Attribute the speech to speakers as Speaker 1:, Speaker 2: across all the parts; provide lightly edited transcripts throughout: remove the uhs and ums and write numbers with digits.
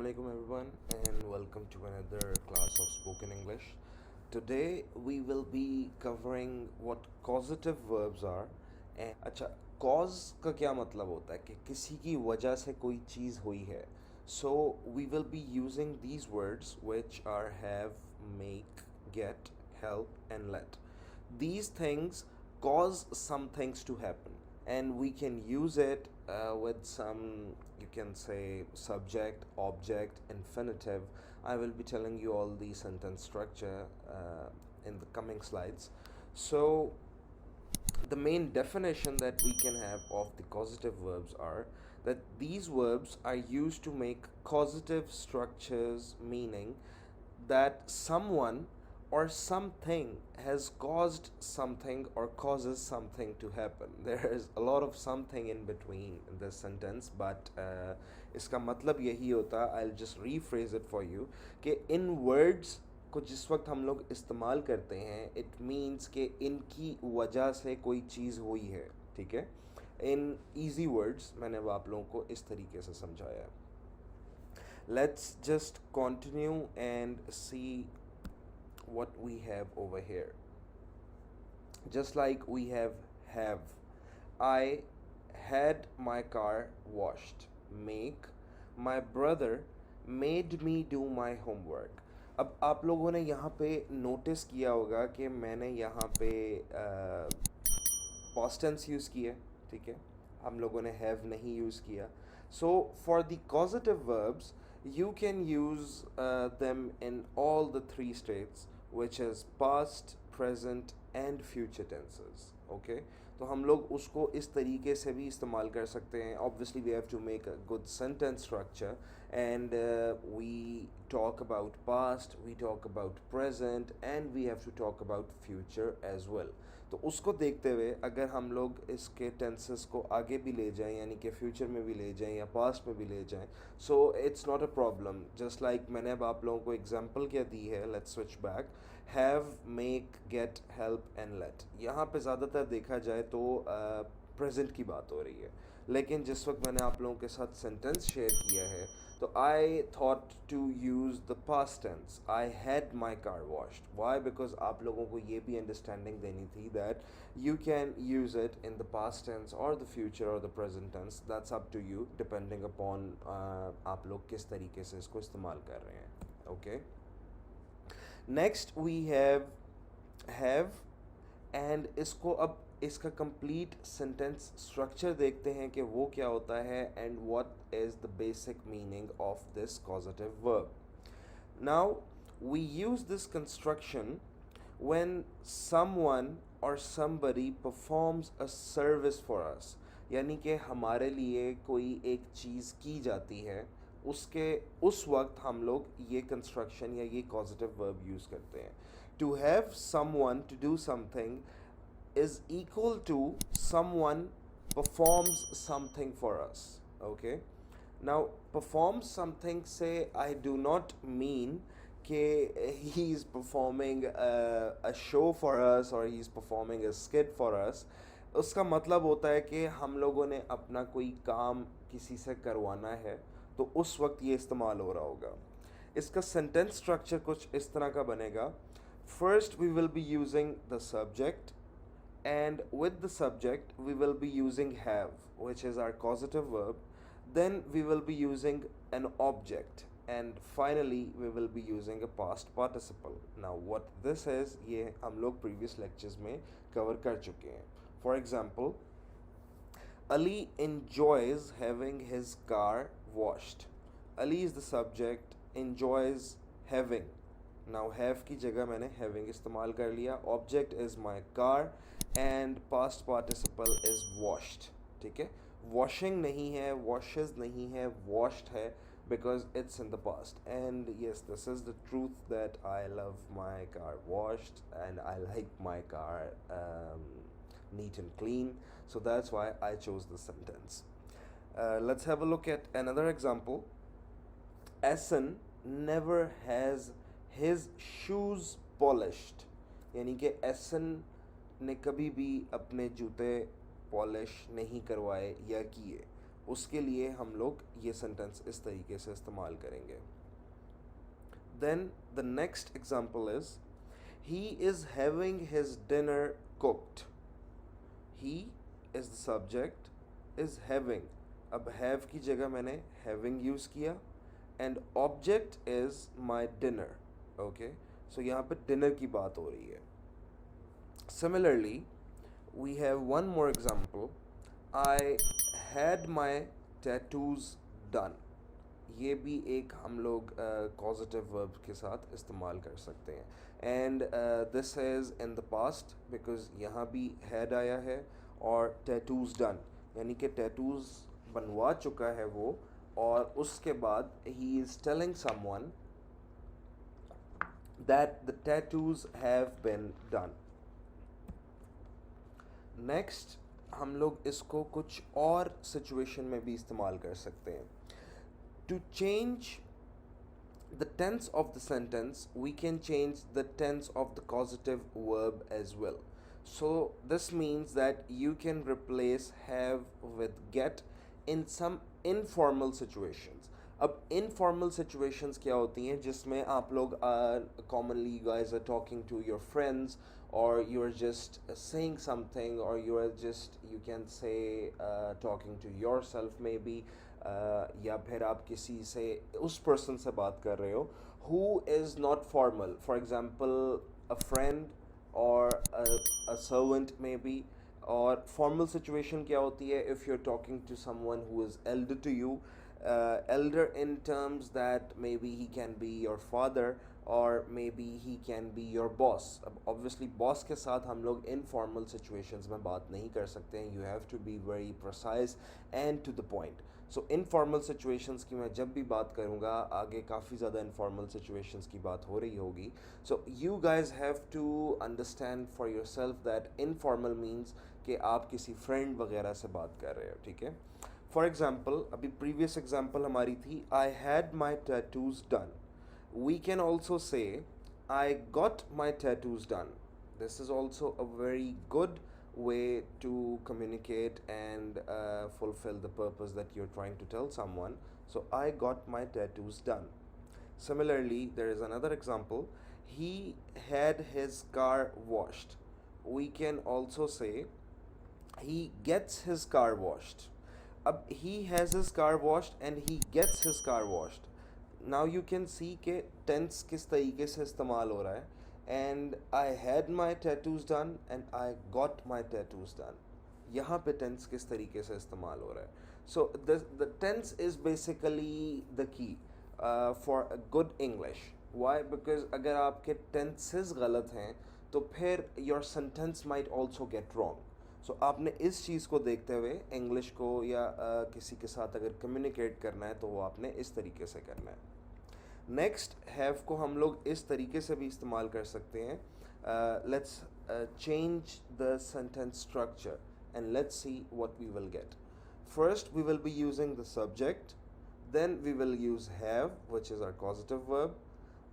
Speaker 1: Assalamualaikum everyone and welcome to another class of spoken English. Today we will be covering what causative verbs are and अच्छा cause का क्या मतलब होता है कि किसी की वजह से कोई चीज़ हुई है. So we will be using these words which are have, make, get, help and let. These things cause some things to happen and we can use it with some, you can say, subject, object, infinitive. I will be telling you all the sentence structure in the coming slides. So the main definition that we can have of the causative verbs are that these verbs are used to make causative structures, meaning that someone or something has caused something or causes something to happen. There is a lot of something in between in this sentence, but इसका मतलब यही होता, I'll just rephrase it for you, कि in words को जिस वक्त हम लोग इस्तेमाल करते हैं, it means कि इनकी वजह से कोई चीज़ हुई है, ठीक है. In easy words मैंने अब आप लोगों को इस तरीके से समझाया है. Let's just continue and see what we have over here. Just like we have. I had my car washed. Make. My brother made me do my homework. अब आप लोगों ने यहाँ पे नोटिस किया होगा कि मैंने यहाँ पे past tense यूज़ किया है, ठीक है. हम लोगों ने have नहीं यूज़ किया. So for the causative verbs you can use them in all the three states, which is past, present and future tenses. Okay, तो हम लोग उसको इस तरीके से भी इस्तेमाल कर सकते हैं. Obviously we have to make a good sentence structure and we talk about past, we talk about present and we have to talk about future as well. तो उसको देखते हुए अगर हम लोग इसके टेंसेस को आगे भी ले जाएं, यानी कि फ्यूचर में भी ले जाएं या पास्ट में भी ले जाएं, so it's not a problem. Just like मैंने अब आप लोगों को एग्जांपल क्या दी है. Let's switch back. Have, make, get, help and let. यहाँ पे ज़्यादातर देखा जाए तो प्रेजेंट की बात हो रही है, लेकिन जिस वक्त मैंने आप लोगों के साथ सेंटेंस शेयर किया है तो I thought to use the past tense. I had my car washed. Why? Because आप लोगों को ये भी अंडरस्टैंडिंग देनी थी that you can use it in the past tense or the future or the present tense. That's up to you depending upon आप लोग किस तरीके से इसको इस्तेमाल कर रहे हैं. Okay, next we have and इसको अब इसका complete sentence structure देखते हैं कि वो क्या होता है and what is the basic meaning of this causative verb. Now we use this construction when someone or somebody performs a service for us, यानी कि हमारे लिए कोई एक चीज़ की जाती है, उसके उस वक्त हम लोग ये कंस्ट्रक्शन या ये causative verb यूज़ करते हैं. To have someone to do something is equal to someone performs something for us. Okay, now perform something से I do not mean कि he's performing a show for us or he's performing a skit for us. उसका मतलब होता है कि हम लोगों ने अपना कोई काम किसी से करवाना है तो उस वक्त ये इस्तेमाल हो रहा होगा. इसका सेंटेंस स्ट्रक्चर कुछ इस तरह का बनेगा. First we will be using the subject and with the subject we will be using have, which is our causative verb. Then we will be using an object and finally we will be using a past participle. Now what this is, ये हम लोग previous lectures में cover कर चुके हैं. For example, Ali enjoys having his car washed. Ali is the subject, enjoys having. Now have की जगह मैंने having इस्तेमाल कर लिया. Object is my car and past participle is washed. ठीक है, washing नहीं है, washes नहीं है, washed है because it's in the past. And yes, this is the truth that I love my car washed and I like my car neat and clean. So that's why I chose this sentence. Let's have a look at another example. Asan never has his shoes polished. यानी कि एसन ने कभी भी अपने जूते polish नहीं करवाए या किए. उसके लिए हम लोग ये सेंटेंस इस तरीके से इस्तेमाल करेंगे. Then the next example is, he is having his dinner cooked. He is the subject, is having. अब have की जगह मैंने having यूज़ किया and object is my dinner. Okay, so यहाँ पे dinner की बात हो रही है. Similarly, we have one more example. I had my tattoos done. ये भी एक हम लोग causative verb के साथ इस्तेमाल कर सकते हैं. And this is in the past because यहाँ भी had आया है और tattoos done यानी कि tattoos बनवा चुका है वो, और उसके बाद he is telling someone that the tattoos have been done. Next हम लोग इसको कुछ और सिचुएशन में भी इस्तेमाल कर सकते हैं. To change the tense of the sentence, we can change the tense of the causative verb as well. So this means that you can replace have with get in some informal situations. अब informal situations क्या होती हैं जिसमें आप लोग commonly you guys are talking to your friends, or you are just saying something, or you are just, you can say, talking to yourself maybe, या फिर आप किसी से उस पर्सन से बात कर रहे हो who is not formal, for example a friend or a servant maybe. और formal situation क्या होती है if you're talking to someone who is elder to you, elder in terms that maybe he can be your father or maybe he can be your boss. अब obviously boss के साथ हम लोग informal situations में बात नहीं कर सकते हैं. You have to be very precise and to the point. So informal situations की मैं जब भी बात करूँगा आगे काफ़ी ज़्यादा informal situations की बात हो रही होगी. So you guys have to understand for yourself that informal means कि आप किसी friend वगैरह से बात कर रहे हो, ठीक है. For example, अभी previous example हमारी थी I had my tattoos done. We can also say I got my tattoos done. This is also a very good way to communicate and fulfill the purpose that you're trying to tell someone. So I got my tattoos done. Similarly, there is another example. He had his car washed. We can also say he gets his car washed. He has his car washed and he gets his car washed. Now you can see के tense किस तरीके से इस्तेमाल हो रहा है. And I had my tattoos done and I got my tattoos done. यहाँ पे tense किस तरीके से इस्तेमाल हो रहा है. So the tense is basically the key for a good English. Why? Because अगर आपके tenses गलत हैं तो फिर your sentence might also get wrong. So आपने इस चीज़ को देखते हुए इंग्लिश को या किसी के साथ अगर कम्युनिकेट करना है तो वो आपने इस तरीके से करना है. नेक्स्ट हैव को हम लोग इस तरीके से भी इस्तेमाल कर सकते हैं. Let's change the sentence structure and let's see what we will get. First we will be using the subject, then we will use have which is our causative verb.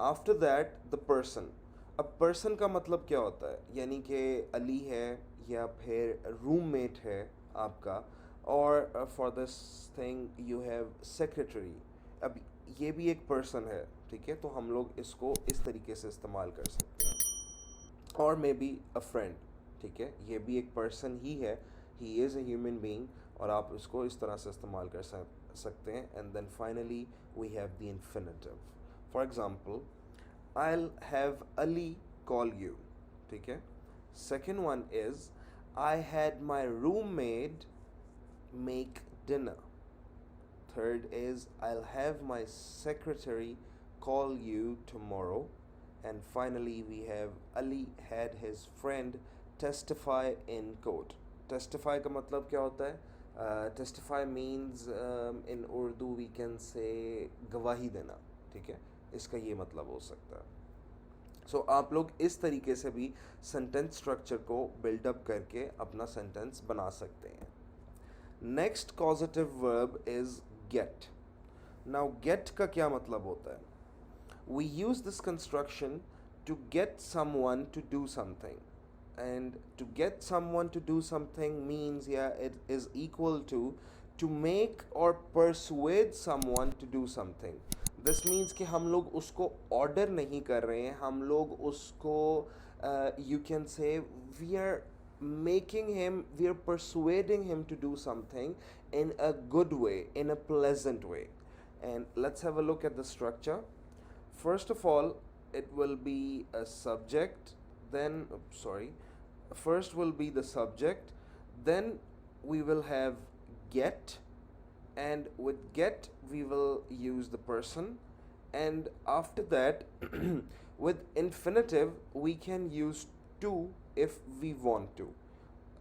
Speaker 1: After that the person. अब person का मतलब क्या होता है, यानी कि अली है या फिर रूममेट है आपका, और for this thing you have secretary. अब ये भी एक पर्सन है, ठीक है, तो हम लोग इसको इस तरीके से इस्तेमाल कर सकते हैं. और मे बी अ फ्रेंड, ठीक है, ये भी एक पर्सन ही है, he is a human being, और आप इसको इस तरह से इस्तेमाल कर सकते हैं. And then finally we have the infinitive. For example I'll have Ali call you, ठीक है. Second one is I had my roommate make dinner. Third is I'll have my secretary call you tomorrow. And finally we have Ali had his friend testify in court. Testify का मतलब क्या होता है? Testify means in Urdu we can say गवाही देना, ठीक है, इसका ये मतलब हो सकता है. सो आप लोग इस तरीके से भी सेंटेंस स्ट्रक्चर को बिल्डअप करके अपना सेंटेंस बना सकते हैं. Next causative verb is get. Now get का क्या मतलब होता है? We use this construction to get someone to do something, and to get someone to do something means, yeah, it is equal to to make or persuade someone to do something. This means कि हम लोग उसको order नहीं कर रहे हैं, हम लोग उसको you can say we are making him, we are persuading him to do something in a good way, in a pleasant way. And let's have a look at the structure. First of all, it will be a subject, then, sorry, first will be the subject, then we will have get, and with get we will use the person, and after that with infinitive we can use to if we want to.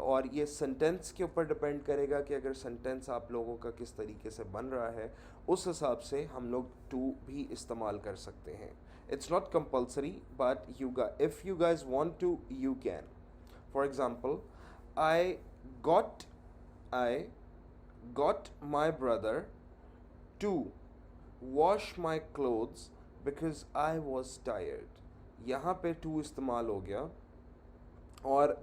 Speaker 1: और ये sentence के ऊपर depend करेगा कि अगर sentence आप लोगों का किस तरीके से बन रहा है, उस हिसाब से हम लोग टू भी इस्तेमाल कर सकते हैं. It's not compulsory, but if you guys want to, you can. For example, I got my brother to wash my clothes because I was tired. यहाँ पे to इस्तेमाल हो गया, और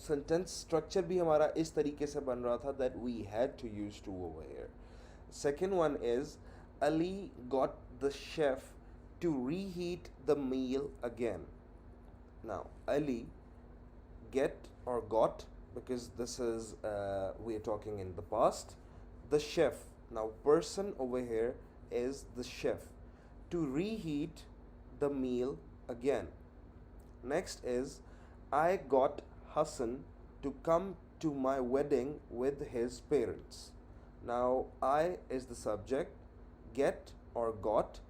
Speaker 1: सेंटेंस स्ट्रक्चर भी हमारा इस तरीके से बन रहा था that we had to use to over here. Second one is Ali got the chef to reheat the meal again. Now Ali get or got, because this is we are talking in the past. The chef, now person over here is the chef, to reheat the meal again. Next is I got Hassan to come to my wedding with his parents. Now I is the subject, get or got,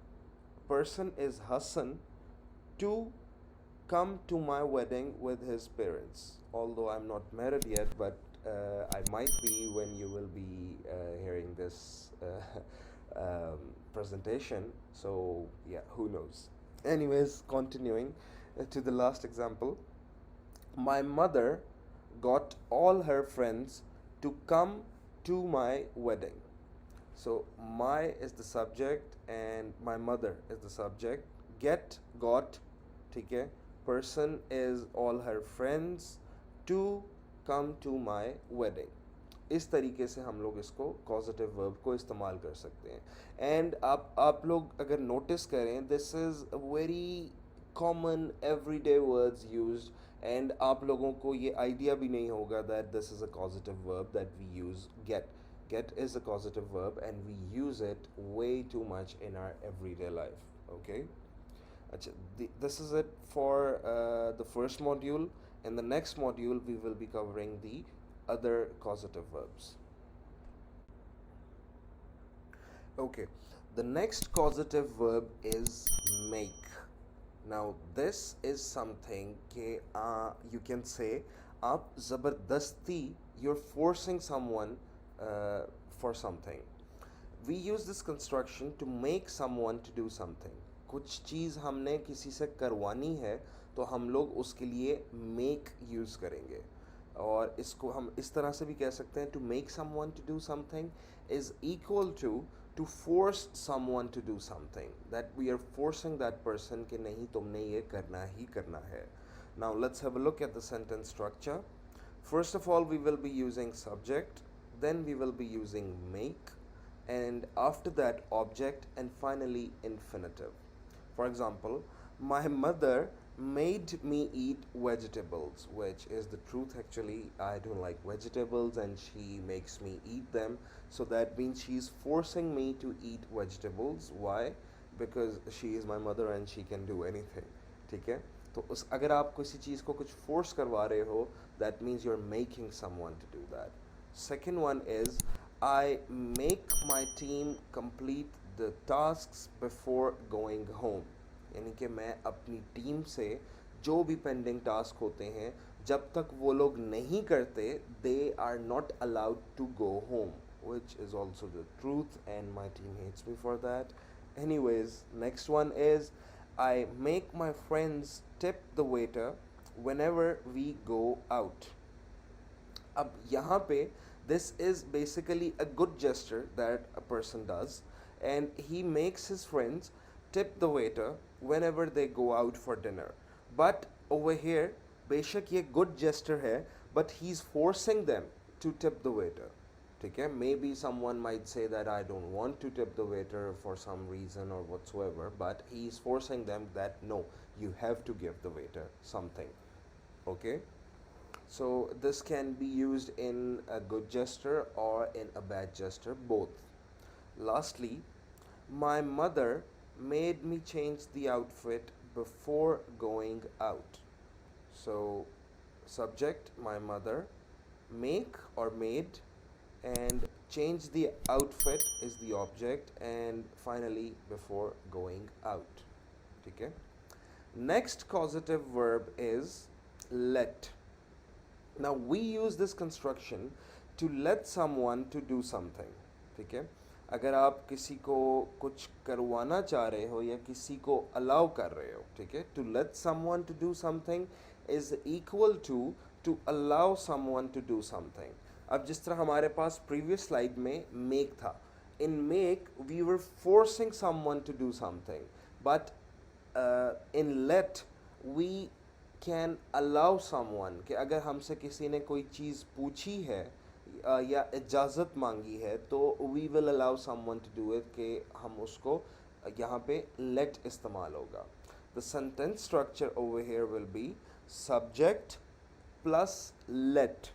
Speaker 1: person is Hassan, to come to my wedding with his parents. Although I'm not married yet, but I might be when you will be hearing this presentation. So yeah, who knows. Anyways, continuing to the last example. My mother got all her friends to come to my wedding. So my is the subject and my mother is the subject. Get, got, ठीक है. Person is all her friends to come to my wedding. इस तरीके से हम लोग इसको causative verb को इस्तेमाल कर सकते हैं. एंड आप लोग अगर नोटिस करें, this is very common everyday words used, and आप लोगों को ये आइडिया भी नहीं होगा that this is a causative verb that we use. Get is a causative verb and we use it way too much in our everyday life. Okay. This is it for the first module. In the next module, we will be covering the other causative verbs. Okay, the next causative verb is make. Now, this is something you can say आप ज़बरदस्ती, you're forcing someone for something. We use this construction to make someone to do something. कुछ चीज़ हमने किसी से करवानी है तो हम लोग उसके लिए make यूज़ करेंगे, और इसको हम इस तरह से भी कह सकते हैं, to make someone to do something is equal to force someone to do something, that we are forcing that person कि नहीं तुमने ये करना ही करना है. Now let's have a look at the sentence structure. First of all, we will be using subject, then we will be using make, and after that object, and finally infinitive. For example, my mother made me eat vegetables, which is the truth actually. I don't like vegetables and she makes me eat them. So that means she's forcing me to eat vegetables. Why? Because she is my mother and she can do anything. ठीक है? तो अगर आप किसी चीज़ को कुछ force करवा रहे हो, that means you're making someone to do that. Second one is I make my team complete the tasks before going home. यानी कि मैं अपनी टीम से जो भी पेंडिंग टास्क होते हैं, जब तक वो लोग नहीं करते, they are not allowed to go home, which is also the truth and my team hates me for that. Anyways, next one is I make my friends tip the waiter whenever we go out. अब यहाँ पे this is basically a good gesture that a person does, and he makes his friends tip the waiter whenever they go out for dinner. But over here, बेशक ये good gesture है, but he's forcing them to tip the waiter. ठीक है. Maybe someone might say that I don't want to tip the waiter for some reason or whatsoever, but he is forcing them that no, you have to give the waiter something. Okay. So this can be used in a good gesture or in a bad gesture, both. Lastly, my mother made me change the outfit before going out. So subject, my mother, make or made, and change the outfit is the object, and finally before going out. Okay. Next causative verb is let. Now we use this construction to let someone to do something. ठीक है. अगर आप किसी को कुछ करवाना चाह रहे हो या किसी को अलाउ कर रहे हो, ठीक है, to let someone to do something is equal to allow someone to do something. अब जिस तरह हमारे पास previous slide में make था, in make we were forcing someone to do something, but in let we can allow someone कि अगर हमसे किसी ने कोई चीज़ पूछी है या इजाज़त मांगी है तो we will allow someone to do it कि हम उसको यहाँ पे let इस्तेमाल होगा. The sentence structure over here will be subject plus let,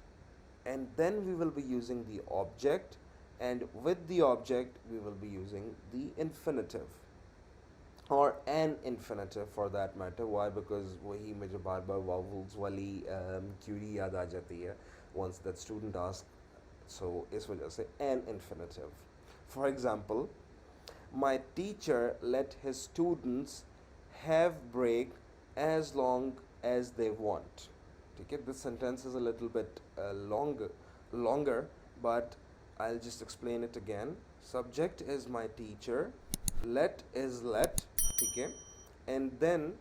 Speaker 1: and then we will be using the object, and with the object we will be using the infinitive or an infinitive for that matter. Why? Because वही मुझे बार बार vowels वाली Curie याद आ जाती है once that student asks. So इस वजह से an infinitive. For example, my teacher let his students have break as long as they want. ठीक है. This sentence is a little bit longer, but I'll just explain it again. Subject is my teacher, let is let, ठीक है, and then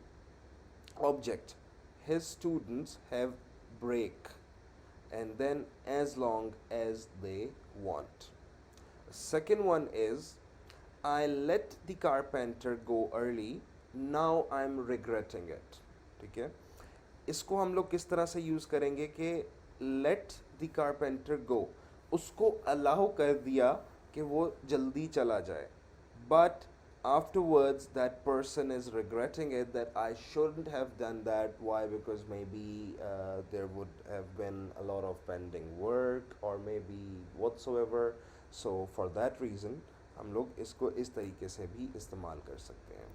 Speaker 1: object, his students have break, and then as long as they want. Second one is I let the carpenter go early, now I'm regretting it. ठीक है. इसको हम लोग किस तरह से यूज़ करेंगे कि let the carpenter go, उसको allow कर दिया कि वो जल्दी चला जाए, but afterwards that person is regretting it that I shouldn't have done that. Why? Because maybe there would have been a lot of pending work or maybe whatsoever. So for that reason हम लोग इसको इस तरीके से भी इस्तेमाल कर सकते हैं.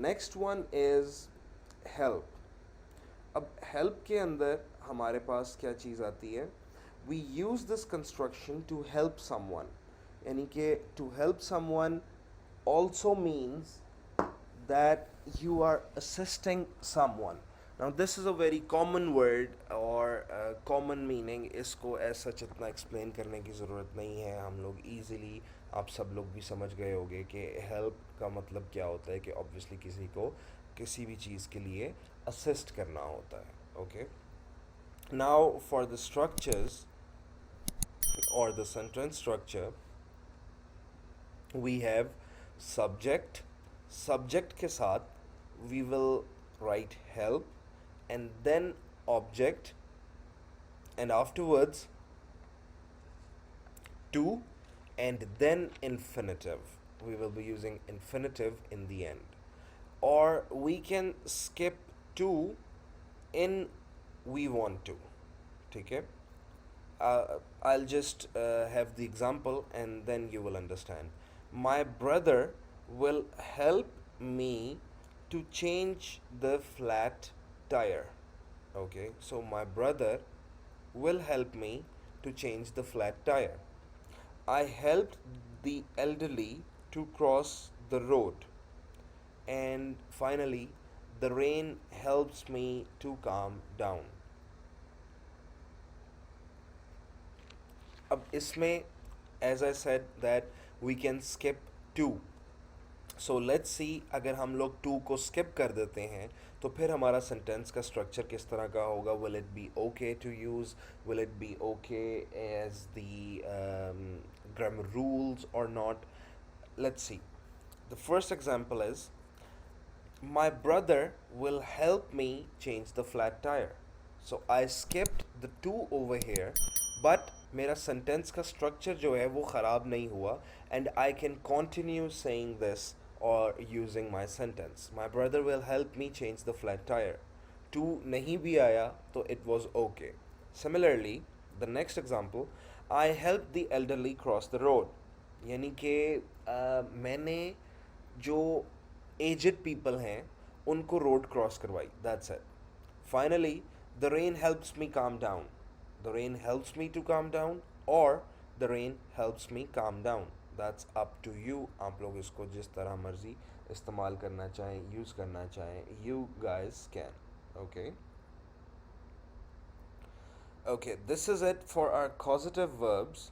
Speaker 1: Next one is help. अब help के अंदर हमारे पास क्या चीज़ आती है? We use this construction to help someone. यानी कि to help someone also means that you are assisting someone. Now this is a very common word or common meaning. इसको as such इतना explain करने की ज़रूरत नहीं है. हम लोग easily आप सब लोग भी समझ गए होंगे कि help का मतलब क्या होता है कि obviously किसी को किसी भी चीज़ के लिए assist करना होता है. Okay. Now for the structures or the sentence structure, we have subject. Subject के साथ we will write help, and then object, and afterwards to, and then infinitive. We will be using infinitive in the end, or we can skip to in we want to. ठीक है. I'll just have the example and then you will understand. My brother will help me to change the flat tire. Okay, so my brother will help me to change the flat tire. I helped the elderly to cross the road. And finally, the rain helps me to calm down. अब इसमें as I said that we can skip to. So let's see, अगर हम लोग to को skip कर देते हैं तो फिर हमारा sentence का structure किस तरह का होगा. Will it be okay to use? Will it be okay as the grammar rules or not? Let's see. The first example is my brother will help me change the flat tire. So I skipped the to over here, but मेरा sentence का structure जो है वो ख़राब नहीं हुआ, and I can continue saying this और using my sentence. My brother will help me change the flat tyre. टू नहीं भी आया तो it was okay. Similarly the next example, I help the elderly cross the road. यानी कि मैंने जो एजड पीपल हैं उनको रोड क्रॉस करवाई. That's it. Finally, the rain helps me calm down. The rain helps me to calm down, or the rain helps me calm down. That's up to you. आप लोग इसको जिस तरह मर्जी इस्तेमाल करना चाहें, यूज़ करना चाहें, you guys can. Okay. Okay, this is it for our causative verbs.